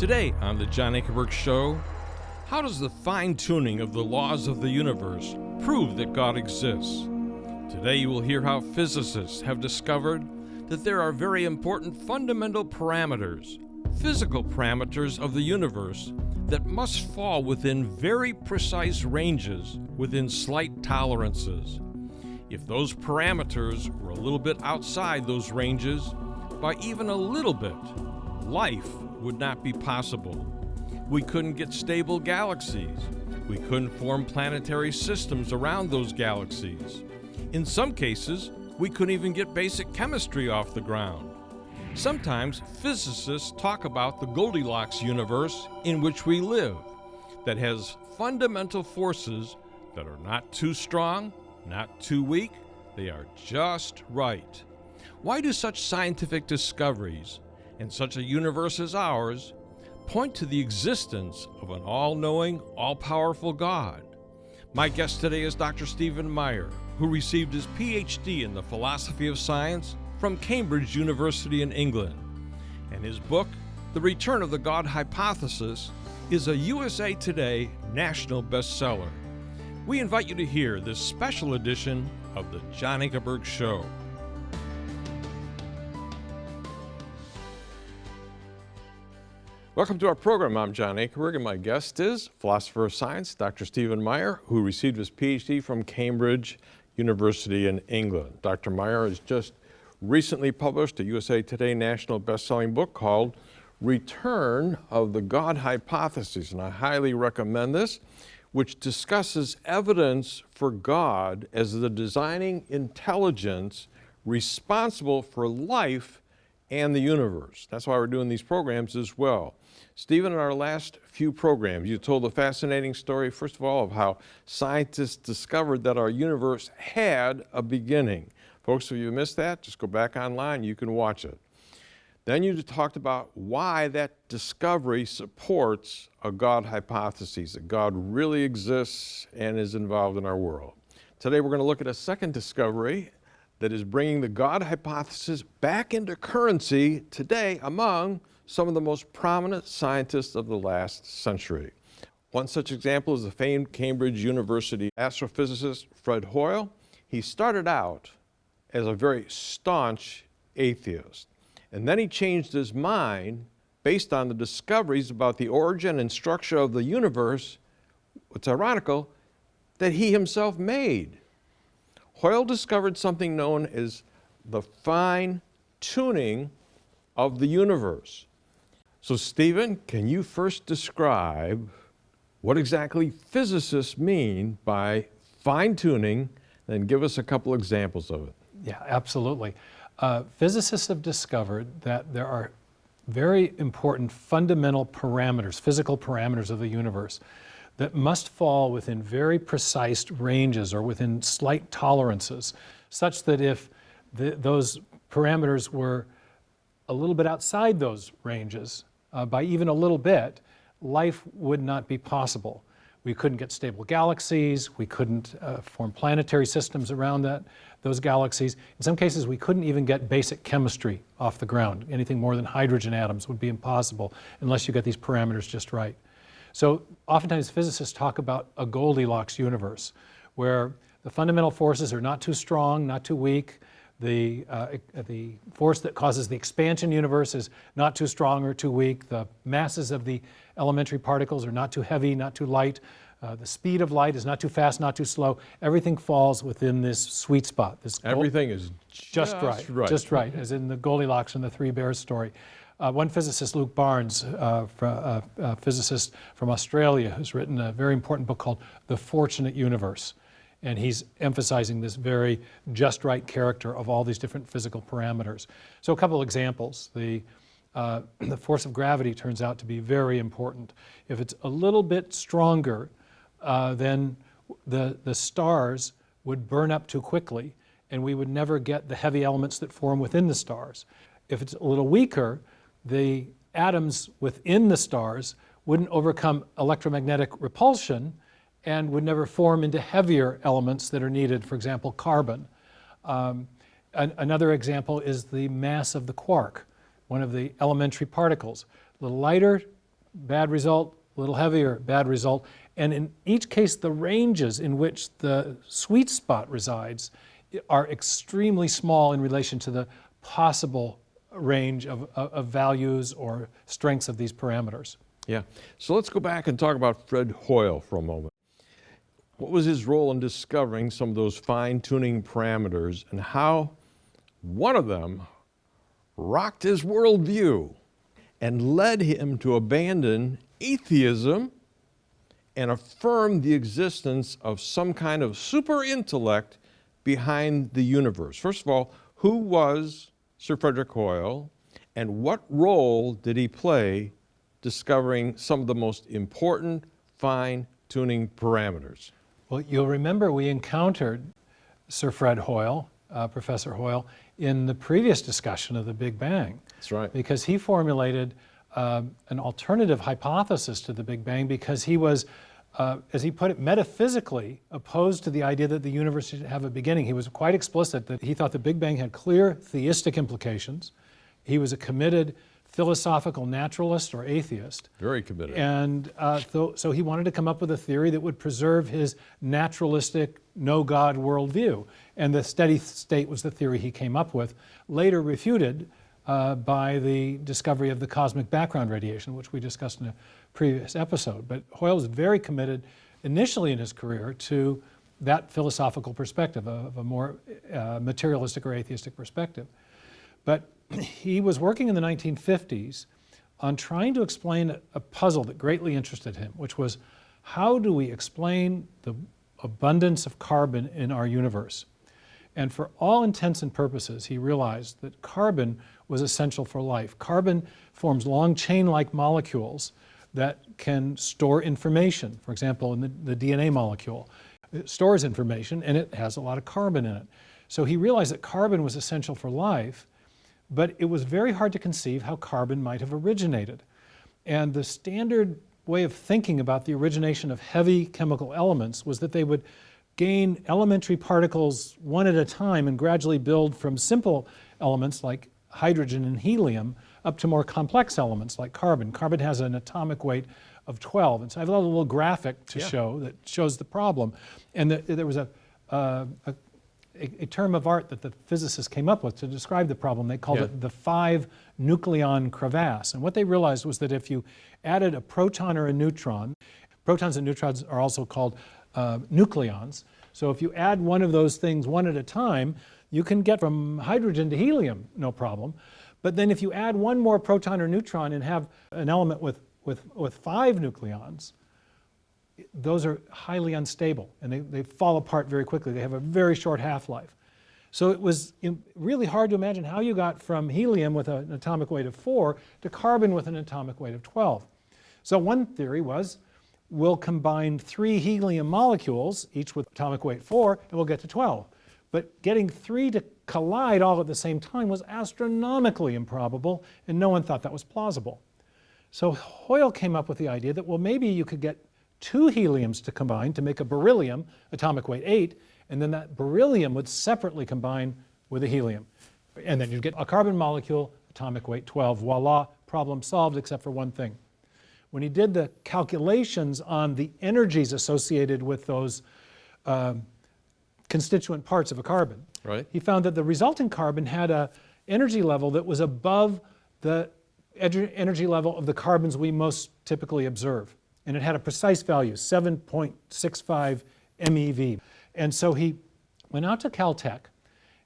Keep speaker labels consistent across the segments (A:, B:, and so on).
A: Today on the John Ankerberg Show, how does the fine-tuning of the laws of the universe prove that God exists? Today you will hear how physicists have discovered that there are very important fundamental parameters, physical parameters of the universe that must fall within very precise ranges within slight tolerances. If those parameters were a little bit outside those ranges, by even a little bit, life would not be possible. We couldn't get stable galaxies. We couldn't form planetary systems around those galaxies. In some cases, we couldn't even get basic chemistry off the ground. Sometimes physicists talk about the Goldilocks universe in which we live, that has fundamental forces that are not too strong, not too weak, they are just right. Why do such scientific discoveries and such a universe as ours point to the existence of an all-knowing, all-powerful God? My guest today is Dr. Stephen Meyer, who received his PhD in the philosophy of science from Cambridge University in England. And his book, The Return of the God Hypothesis, is a USA Today national bestseller. We invite you to hear this special edition of the John Ankerberg Show. Welcome to our program. I'm John Ankerberg, and my guest is philosopher of science, Dr. Stephen Meyer, who received his PhD from Cambridge University in England. Dr. Meyer has just recently published a USA Today national best-selling book called Return of the God Hypothesis, and I highly recommend this, which discusses evidence for God as the designing intelligence responsible for life and the universe. That's why we're doing these programs as well. Stephen, in our last few programs, you told a fascinating story, first of all, of how scientists discovered that our universe had a beginning. Folks, if you missed that, just go back online, you can watch it. Then you talked about why that discovery supports a God hypothesis, that God really exists and is involved in our world. Today we're going to look at a second discovery that is bringing the God hypothesis back into currency today among some of the most prominent scientists of the last century. One such example is the famed Cambridge University astrophysicist Fred Hoyle. He started out as a very staunch atheist, and then he changed his mind based on the discoveries about the origin and structure of the universe, what's ironical, that he himself made. Hoyle discovered something known as the fine-tuning of the universe. So Stephen, can you first describe what exactly physicists mean by fine-tuning, and give us a couple examples of it?
B: Yeah, absolutely. Physicists have discovered that there are very important fundamental parameters, physical parameters of the universe that must fall within very precise ranges or within slight tolerances, such that if those parameters were a little bit outside those ranges, by even a little bit, life would not be possible. We couldn't get stable galaxies, we couldn't form planetary systems around those galaxies. In some cases, we couldn't even get basic chemistry off the ground. Anything more than hydrogen atoms would be impossible unless you get these parameters just right. So oftentimes physicists talk about a Goldilocks universe, where the fundamental forces are not too strong, not too weak. The force that causes the expansion universe is not too strong or too weak. The masses of the elementary particles are not too heavy, not too light. The speed of light is not too fast, not too slow. Everything falls within this sweet spot.
A: Everything is just right.
B: Just right, as in the Goldilocks and the Three Bears story. One physicist, Luke Barnes, a physicist from Australia, who's written a very important book called The Fortunate Universe. And he's emphasizing this very just right character of all these different physical parameters. So a couple examples. The force of gravity turns out to be very important. If it's a little bit stronger, then the stars would burn up too quickly, and we would never get the heavy elements that form within the stars. If it's a little weaker, the atoms within the stars wouldn't overcome electromagnetic repulsion and would never form into heavier elements that are needed, for example, carbon. Another example is the mass of the quark, one of the elementary particles. A little lighter, bad result, a little heavier, bad result. And in each case, the ranges in which the sweet spot resides are extremely small in relation to the possible range of values or strengths of these parameters.
A: Yeah. So let's go back and talk about Fred Hoyle for a moment. What was his role in discovering some of those fine-tuning parameters and how one of them rocked his worldview and led him to abandon atheism and affirm the existence of some kind of super intellect behind the universe? First of all, who was Sir Frederick Hoyle, and what role did he play discovering some of the most important fine-tuning parameters?
B: Well, you'll remember we encountered Sir Fred Hoyle, Professor Hoyle, in the previous discussion of the Big Bang.
A: That's right.
B: Because he formulated an alternative hypothesis to the Big Bang because he was, as he put it, metaphysically opposed to the idea that the universe should have a beginning. He was quite explicit that he thought the Big Bang had clear theistic implications. He was a committed philosophical naturalist or atheist.
A: Very committed.
B: And so he wanted to come up with a theory that would preserve his naturalistic, no-God worldview. And the steady state was the theory he came up with, later refuted by the discovery of the cosmic background radiation, which we discussed in a previous episode. But Hoyle was very committed initially in his career to that philosophical perspective, of a more materialistic or atheistic perspective. But he was working in the 1950s on trying to explain a puzzle that greatly interested him, which was, how do we explain the abundance of carbon in our universe? And for all intents and purposes, he realized that carbon was essential for life. Carbon forms long chain-like molecules that can store information. For example, in the DNA molecule, it stores information and it has a lot of carbon in it. So he realized that carbon was essential for life, but it was very hard to conceive how carbon might have originated. And the standard way of thinking about the origination of heavy chemical elements was that they would gain elementary particles one at a time and gradually build from simple elements like hydrogen and helium up to more complex elements like carbon. Carbon has an atomic weight of 12. And so I have a little graphic to show that shows the problem. And there was a term of art that the physicists came up with to describe the problem. They called it the 5-nucleon crevasse. And what they realized was that if you added a proton or a neutron, protons and neutrons are also called nucleons. So if you add one of those things one at a time, you can get from hydrogen to helium, no problem. But then if you add one more proton or neutron and have an element with 5 nucleons, those are highly unstable and they fall apart very quickly. They have a very short half-life. So it was really hard to imagine how you got from helium with an atomic weight of 4 to carbon with an atomic weight of 12. So one theory was, we'll combine 3 helium molecules, each with atomic weight 4, and we'll get to 12. But getting 3 to collide all at the same time was astronomically improbable, and no one thought that was plausible. So Hoyle came up with the idea that, well, maybe you could get 2 heliums to combine to make a beryllium, atomic weight 8, and then that beryllium would separately combine with a helium. And then you'd get a carbon molecule, atomic weight 12. Voila, problem solved except for one thing. When he did the calculations on the energies associated with those constituent parts of a carbon, he found that the resulting carbon had an energy level that was above the energy level of the carbons we most typically observe. And it had a precise value, 7.65 MeV. And so he went out to Caltech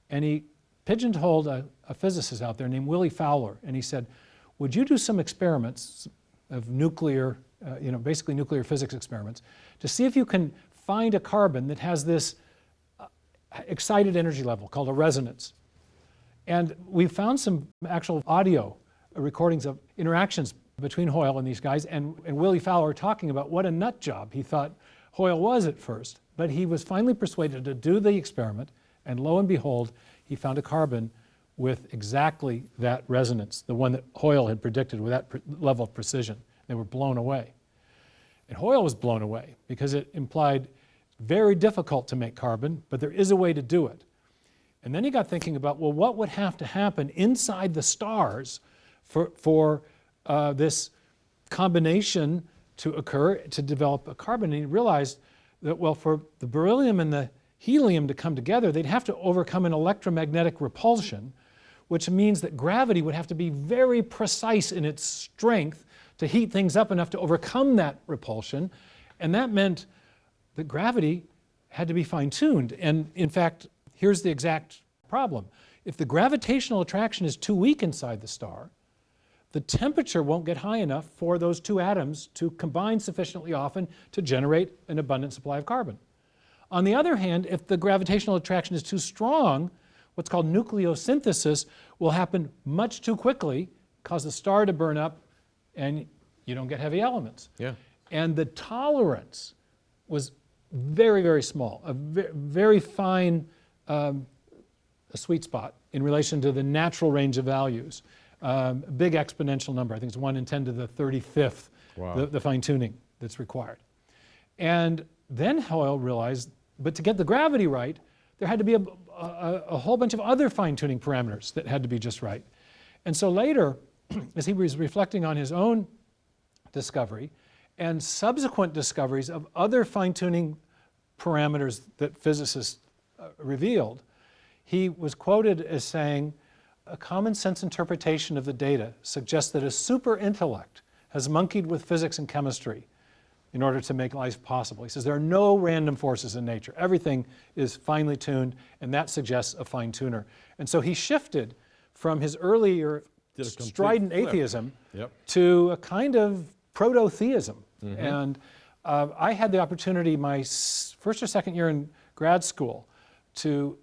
B: and he pigeonholed a physicist out there named Willie Fowler. And he said, would you do some experiments of nuclear, basically nuclear physics experiments, to see if you can find a carbon that has this excited energy level called a resonance. And we found some actual audio recordings of interactions between Hoyle and these guys, and Willie Fowler talking about what a nut job he thought Hoyle was at first. But he was finally persuaded to do the experiment, and lo and behold, he found a carbon with exactly that resonance, the one that Hoyle had predicted with that level of precision. They were blown away. And Hoyle was blown away because it implied very difficult to make carbon, but there is a way to do it. And then he got thinking about, well, what would have to happen inside the stars for this combination to occur to develop a carbon. And he realized that, well, for the beryllium and the helium to come together, they'd have to overcome an electromagnetic repulsion, which means that gravity would have to be very precise in its strength to heat things up enough to overcome that repulsion. And that meant that gravity had to be fine-tuned. And in fact, here's the exact problem. If the gravitational attraction is too weak inside the star, the temperature won't get high enough for those two atoms to combine sufficiently often to generate an abundant supply of carbon. On the other hand, if the gravitational attraction is too strong, what's called nucleosynthesis will happen much too quickly, cause the star to burn up, and you don't get heavy elements.
A: Yeah.
B: And the tolerance was very, very small, a very fine a sweet spot in relation to the natural range of values. A big exponential number. I think it's 1 in 10 to the 35th,
A: Wow.
B: the fine-tuning that's required. And then Hoyle realized, but to get the gravity right, there had to be a whole bunch of other fine-tuning parameters that had to be just right. And so later, as he was reflecting on his own discovery and subsequent discoveries of other fine-tuning parameters that physicists revealed, he was quoted as saying, "A common sense interpretation of the data suggests that a super intellect has monkeyed with physics and chemistry in order to make life possible." He says there are no random forces in nature. Everything is finely tuned, and that suggests a fine tuner. And so he shifted from his earlier
A: Did a complete
B: strident
A: flip.
B: atheism
A: Yep.
B: to a kind of proto-theism. And I had the opportunity my first or second year in grad school to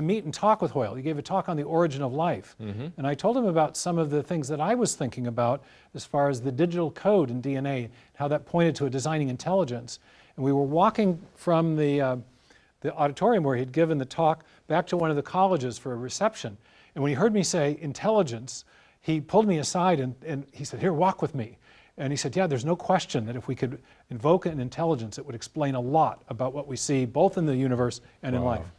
B: meet and talk with Hoyle. He gave a talk on the origin of life. And I told him about some of the things that I was thinking about as far as the digital code in DNA, how that pointed to a designing intelligence. And we were walking from the auditorium where he'd given the talk back to one of the colleges for a reception. And when he heard me say intelligence, he pulled me aside and he said, "Here, walk with me." And he said, "Yeah, there's no question that if we could invoke an intelligence, it would explain a lot about what we see both in the universe and in
A: Wow.
B: life."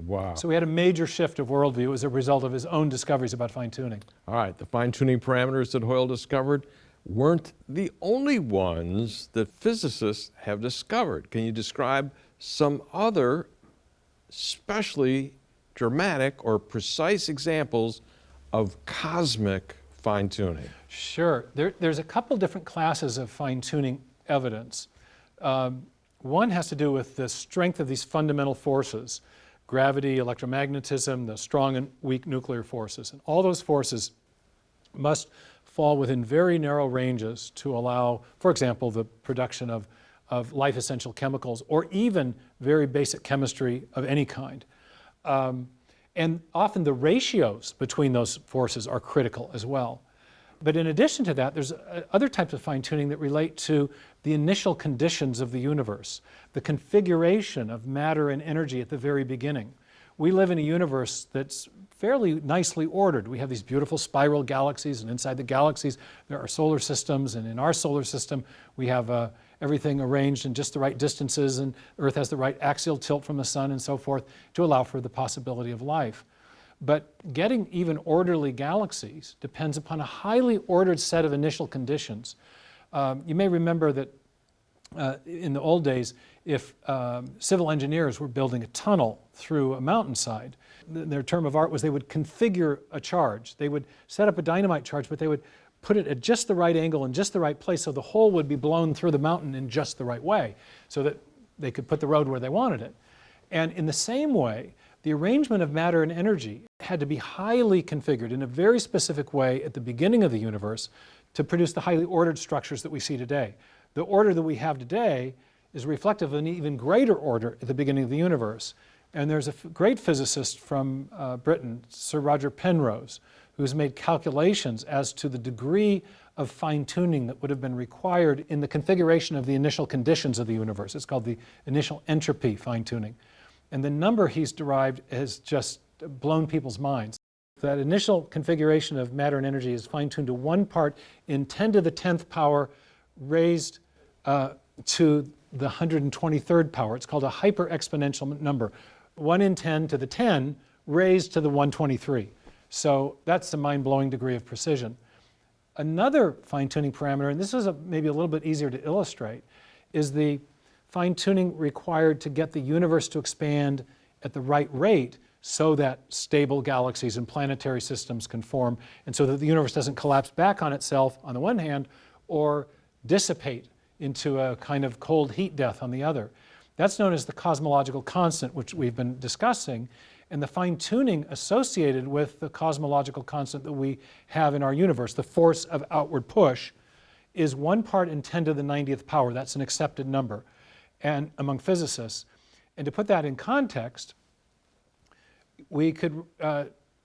A: Wow.
B: So we had a major shift of worldview as a result of his own discoveries about fine-tuning.
A: All right, the fine-tuning parameters that Hoyle discovered weren't the only ones that physicists have discovered. Can you describe some other especially dramatic or precise examples of cosmic fine-tuning?
B: Sure. There's a couple different classes of fine-tuning evidence. One has to do with the strength of these fundamental forces: gravity, electromagnetism, the strong and weak nuclear forces. And all those forces must fall within very narrow ranges to allow, for example, the production of life-essential chemicals or even very basic chemistry of any kind. And often the ratios between those forces are critical as well. But in addition to that, there's other types of fine-tuning that relate to the initial conditions of the universe, the configuration of matter and energy at the very beginning. We live in a universe that's fairly nicely ordered. We have these beautiful spiral galaxies, and inside the galaxies there are solar systems, and in our solar system we have everything arranged in just the right distances, and Earth has the right axial tilt from the sun and so forth to allow for the possibility of life. But getting even orderly galaxies depends upon a highly ordered set of initial conditions. You may remember that in the old days, if civil engineers were building a tunnel through a mountainside, their term of art was they would configure a charge. They would set up a dynamite charge, but they would put it at just the right angle in just the right place so the hole would be blown through the mountain in just the right way so that they could put the road where they wanted it. And in the same way, the arrangement of matter and energy had to be highly configured in a very specific way at the beginning of the universe to produce the highly ordered structures that we see today. The order that we have today is reflective of an even greater order at the beginning of the universe. And there's a great physicist from Britain, Sir Roger Penrose, who's made calculations as to the degree of fine-tuning that would have been required in the configuration of the initial conditions of the universe. It's called the initial entropy fine-tuning. And the number he's derived has just blown people's minds. That initial configuration of matter and energy is fine-tuned to 1 part in 10 to the 10th power raised to the 123rd power. It's called a hyper-exponential number. 1 in 10 to the 10 raised to the 123. So that's a mind-blowing degree of precision. Another fine-tuning parameter, and this is maybe a little bit easier to illustrate, is the fine-tuning required to get the universe to expand at the right rate so that stable galaxies and planetary systems can form, and so that the universe doesn't collapse back on itself on the one hand, or dissipate into a kind of cold heat death on the other. That's known as the cosmological constant, which we've been discussing, and the fine-tuning associated with the cosmological constant that we have in our universe, the force of outward push, is 1 part in 10 to the 90th power. That's an accepted number and among physicists. And to put that in context, we could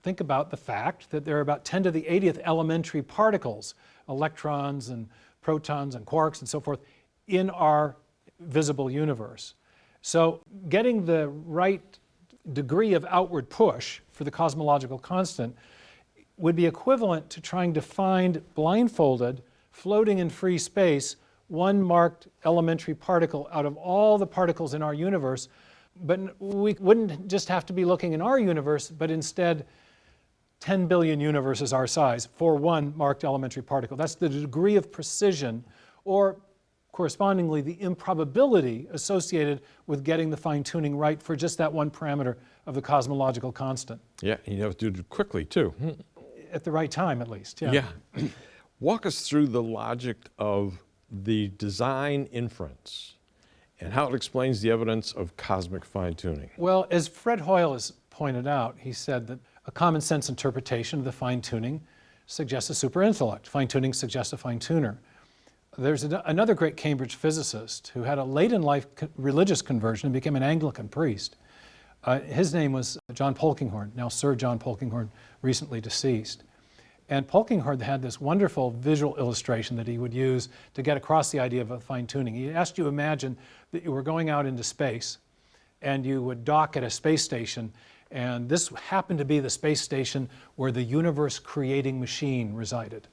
B: think about the fact that there are about 10 to the 80th elementary particles, electrons and protons and quarks and so forth, in our visible universe. So getting the right degree of outward push for the cosmological constant would be equivalent to trying to find, blindfolded, floating in free space, 1 marked elementary particle out of all the particles in our universe. But we wouldn't just have to be looking in our universe, but instead 10 billion universes our size for 1 marked elementary particle. That's the degree of precision, or correspondingly the improbability associated with getting the fine-tuning right for just that 1 parameter of the cosmological constant.
A: Yeah, and you have to do it quickly too.
B: At the right time, at least. Yeah.
A: Yeah. Walk us through the logic of the design inference and how it explains the evidence of cosmic fine-tuning.
B: Well, as Fred Hoyle has pointed out, he said that a common sense interpretation of the fine-tuning suggests a superintellect. Fine-tuning suggests a fine-tuner. There's another great Cambridge physicist who had a late in life religious conversion and became an Anglican priest. His name was John Polkinghorne, now Sir John Polkinghorne, recently deceased. And Polkinghorne had this wonderful visual illustration that he would use to get across the idea of a fine-tuning. He asked you to imagine that you were going out into space and you would dock at a space station, and this happened to be the space station where the universe creating machine resided.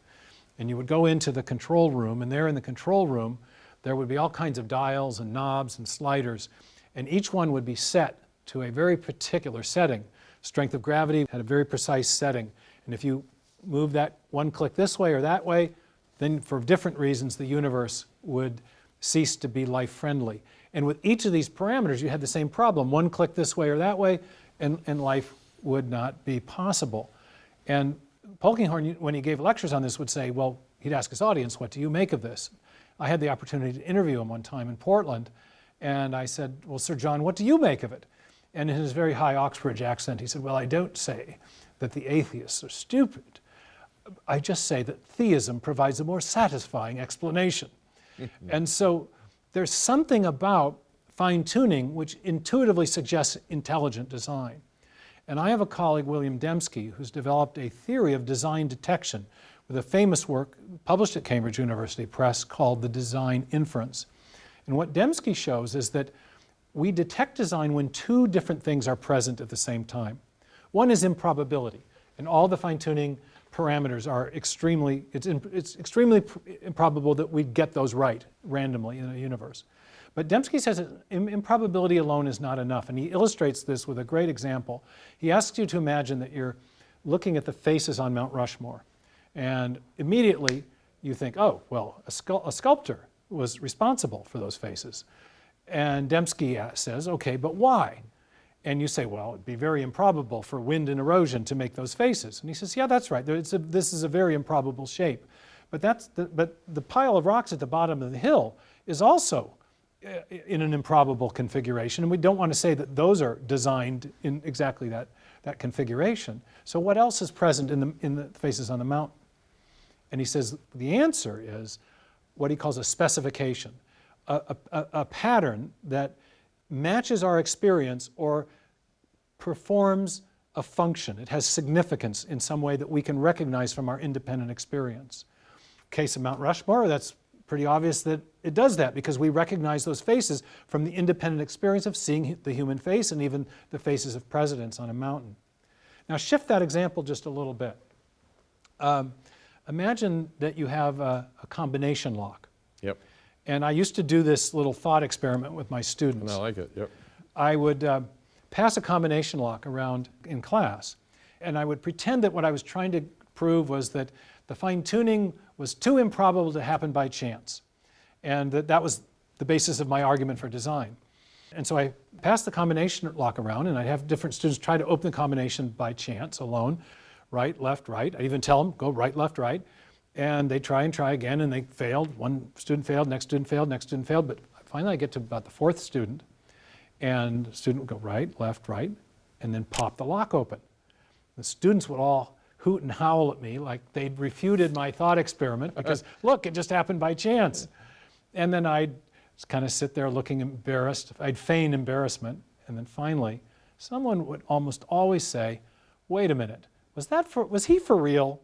B: And you would go into the control room, and there in the control room there would be all kinds of dials and knobs and sliders, and each one would be set to a very particular setting. Strength of gravity had a very precise setting, and if you move that 1 click this way or that way, then for different reasons the universe would cease to be life-friendly. And with each of these parameters you had the same problem. 1 click this way or that way, and life would not be possible. And Polkinghorne, when he gave lectures on this, would say, well, he'd ask his audience, what do you make of this? I had the opportunity to interview him one time in Portland, and I said, well, Sir John, what do you make of it? And in his very high Oxbridge accent, he said, well, I don't say that the atheists are stupid. I just say that theism provides a more satisfying explanation. And so there's something about fine-tuning which intuitively suggests intelligent design. And I have a colleague, William Dembski, who's developed a theory of design detection with a famous work published at Cambridge University Press called the design inference. And what Dembski shows is that we detect design when 2 different things are present at the same time. One is improbability, and all the fine-tuning parameters are extremely improbable that we'd get those right randomly in a universe. But Dembski says that improbability alone is not enough, and he illustrates this with a great example. He asks you to imagine that you're looking at the faces on Mount Rushmore, and immediately you think, oh, well, a sculptor was responsible for those faces. And Dembski says, okay, but why? And you say, well, it'd be very improbable for wind and erosion to make those faces. And he says, yeah, that's right. This is a very improbable shape. But the pile of rocks at the bottom of the hill is also in an improbable configuration, and we don't want to say that those are designed in exactly that configuration. So what else is present in the faces on the mountain? And he says the answer is what he calls a specification, a pattern that matches our experience or performs a function. It has significance in some way that we can recognize from our independent experience. Case of Mount Rushmore, that's pretty obvious that it does that because we recognize those faces from the independent experience of seeing the human face and even the faces of presidents on a mountain. Now shift that example just a little bit. Imagine that you have a combination lock.
A: Yep.
B: And I used to do this little thought experiment with my students.
A: And I like it, yep.
B: I would pass a combination lock around in class, and I would pretend that what I was trying to prove was that the fine-tuning was too improbable to happen by chance. And that was the basis of my argument for design. And so I passed the combination lock around, and I'd have different students try to open the combination by chance, alone, right, left, right. I even tell them, go right, left, right. And they try and try again, and they failed. One student failed, next student failed, next student failed. But finally I get to about the fourth student, and the student would go right, right, and then pop the lock open. The students would all hoot and howl at me like they'd refuted my thought experiment because, look, it just happened by chance. And then I'd kind of sit there looking embarrassed. I'd feign embarrassment. And then finally, someone would almost always say, wait a minute, was he for real?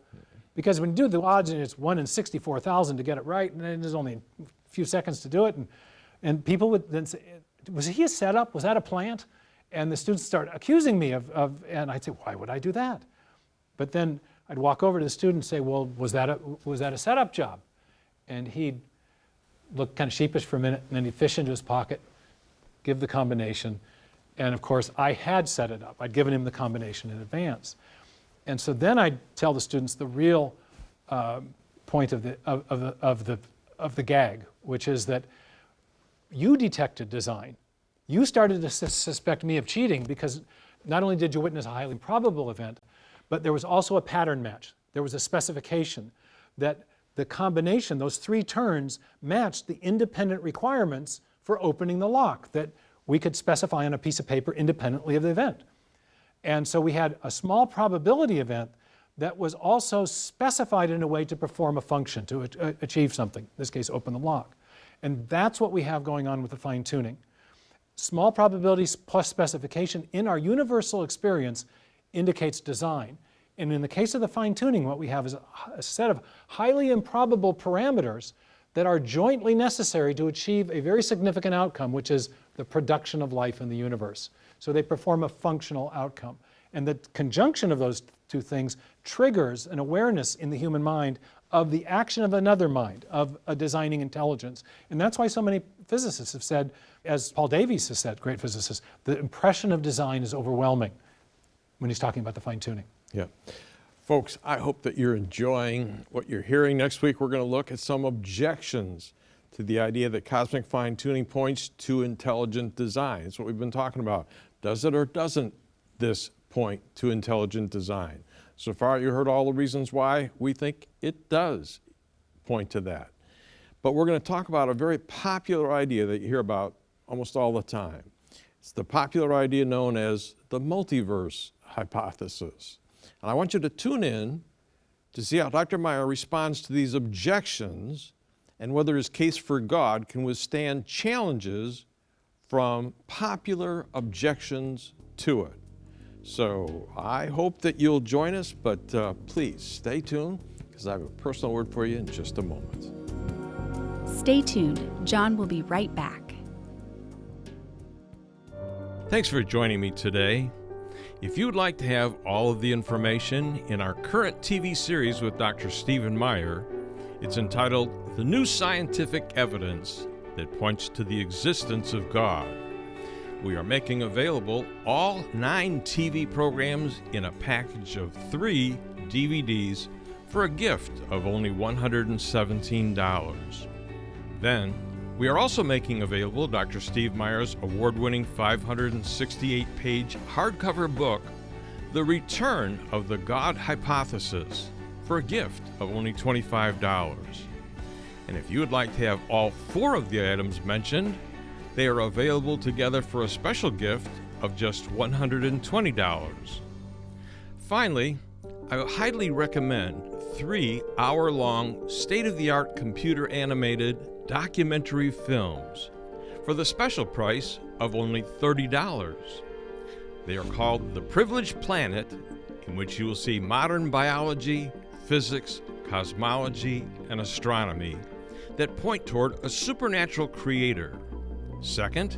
B: Because when you do the odds, and it's 1 in 64,000 to get it right, and then there's only a few seconds to do it. And people would then say, was he a setup? Was that a plant? And the students start accusing me and I'd say, why would I do that? But then I'd walk over to the student and say, well, was that a setup job? And he'd look kind of sheepish for a minute, and then he'd fish into his pocket, give the combination. And of course, I had set it up. I'd given him the combination in advance. And so then I'd tell the students the real point of the gag, which is that you detected design. You started to suspect me of cheating because not only did you witness a highly improbable event, but there was also a pattern match. There was a specification that the combination, those 3 turns, matched the independent requirements for opening the lock that we could specify on a piece of paper independently of the event. And so we had a small probability event that was also specified in a way to perform a function, to achieve something, in this case, open the lock. And that's what we have going on with the fine-tuning. Small probabilities plus specification in our universal experience indicates design. And in the case of the fine-tuning, what we have is a set of highly improbable parameters that are jointly necessary to achieve a very significant outcome, which is the production of life in the universe. So they perform a functional outcome. And the conjunction of those 2 things triggers an awareness in the human mind of the action of another mind, of a designing intelligence. And that's why so many physicists have said, as Paul Davies has said, great physicist, the impression of design is overwhelming when he's talking about the fine-tuning.
A: Yeah. Folks, I hope that you're enjoying what you're hearing. Next week, we're going to look at some objections to the idea that cosmic fine-tuning points to intelligent design. It's what we've been talking about. Does it or doesn't this point to intelligent design? So far, you heard all the reasons why we think it does point to that. But we're going to talk about a very popular idea that you hear about almost all the time. It's the popular idea known as the multiverse hypothesis. And I want you to tune in to see how Dr. Meyer responds to these objections and whether his case for God can withstand challenges from popular objections to it. So I hope that you'll join us, but please stay tuned because I have a personal word for you in just a moment.
C: Stay tuned. John will be right back.
A: Thanks for joining me today. If you would like to have all of the information in our current TV series with Dr. Stephen Meyer, it's entitled The New Scientific Evidence That Points to the Existence of God. We are making available all 9 TV programs in a package of 3 DVDs for a gift of only $117. Then, we are also making available Dr. Steve Meyer's award-winning 568-page hardcover book, The Return of the God Hypothesis, for a gift of only $25. And if you would like to have all 4 of the items mentioned, they are available together for a special gift of just $120. Finally, I highly recommend 3 hour-long, state-of-the-art computer-animated documentary films for the special price of only $30. They are called The Privileged Planet, in which you will see modern biology, physics, cosmology, and astronomy that point toward a supernatural creator. Second,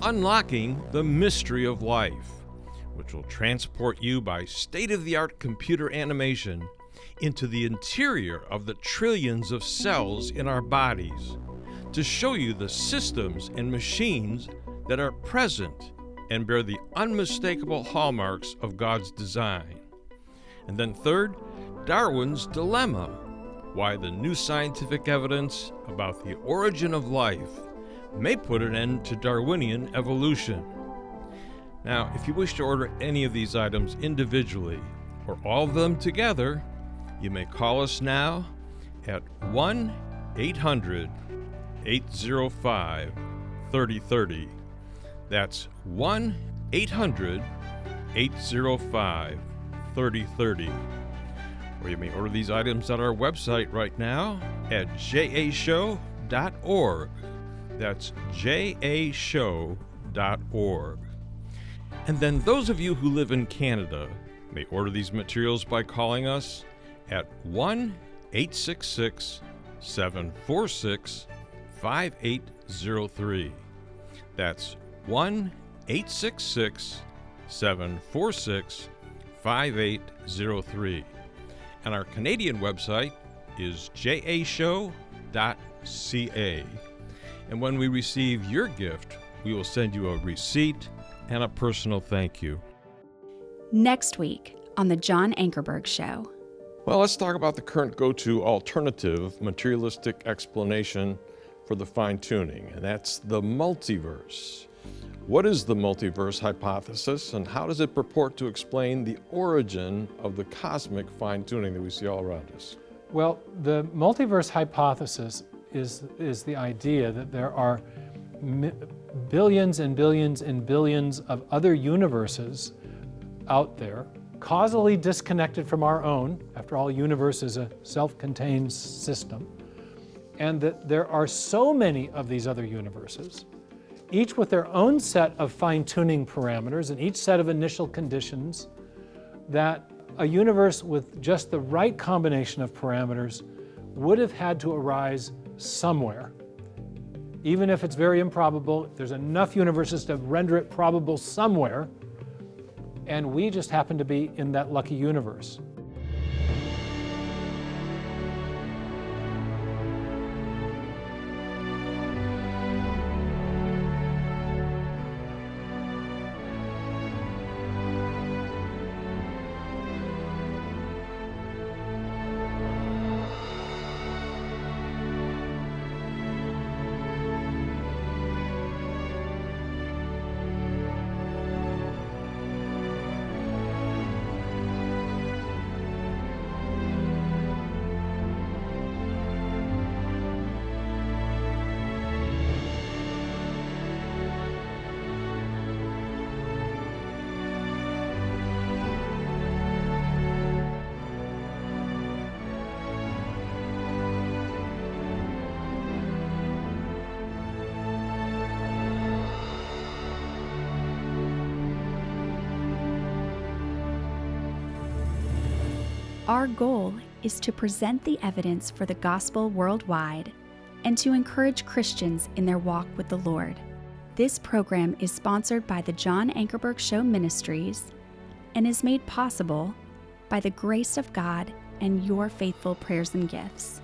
A: Unlocking the Mystery of Life, which will transport you by state-of-the-art computer animation into the interior of the trillions of cells in our bodies to show you the systems and machines that are present and bear the unmistakable hallmarks of God's design. And then third, Darwin's Dilemma, why the new scientific evidence about the origin of life may put an end to Darwinian evolution. Now, if you wish to order any of these items individually or all of them together, you may call us now at 1-800-805-3030. That's 1-800-805-3030. Or you may order these items at our website right now at jashow.org. That's jashow.org. And then those of you who live in Canada may order these materials by calling us at 1-866-746-5803. That's 1-866-746-5803. And our Canadian website is jashow.ca. And when we receive your gift, we will send you a receipt and a personal thank you.
C: Next week on The John Ankerberg Show.
A: Well, let's talk about the current go-to alternative materialistic explanation for the fine-tuning, and that's the multiverse. What is the multiverse hypothesis, and how does it purport to explain the origin of the cosmic fine-tuning that we see all around us?
B: Well, the multiverse hypothesis is the idea that there are billions and billions and billions of other universes out there, causally disconnected from our own. After all, universe is a self-contained system. And that there are so many of these other universes, each with their own set of fine-tuning parameters and each set of initial conditions, that a universe with just the right combination of parameters would have had to arise somewhere. Even if it's very improbable, there's enough universes to render it probable somewhere, and we just happen to be in that lucky universe.
C: Our goal is to present the evidence for the gospel worldwide and to encourage Christians in their walk with the Lord. This program is sponsored by the John Ankerberg Show Ministries and is made possible by the grace of God and your faithful prayers and gifts.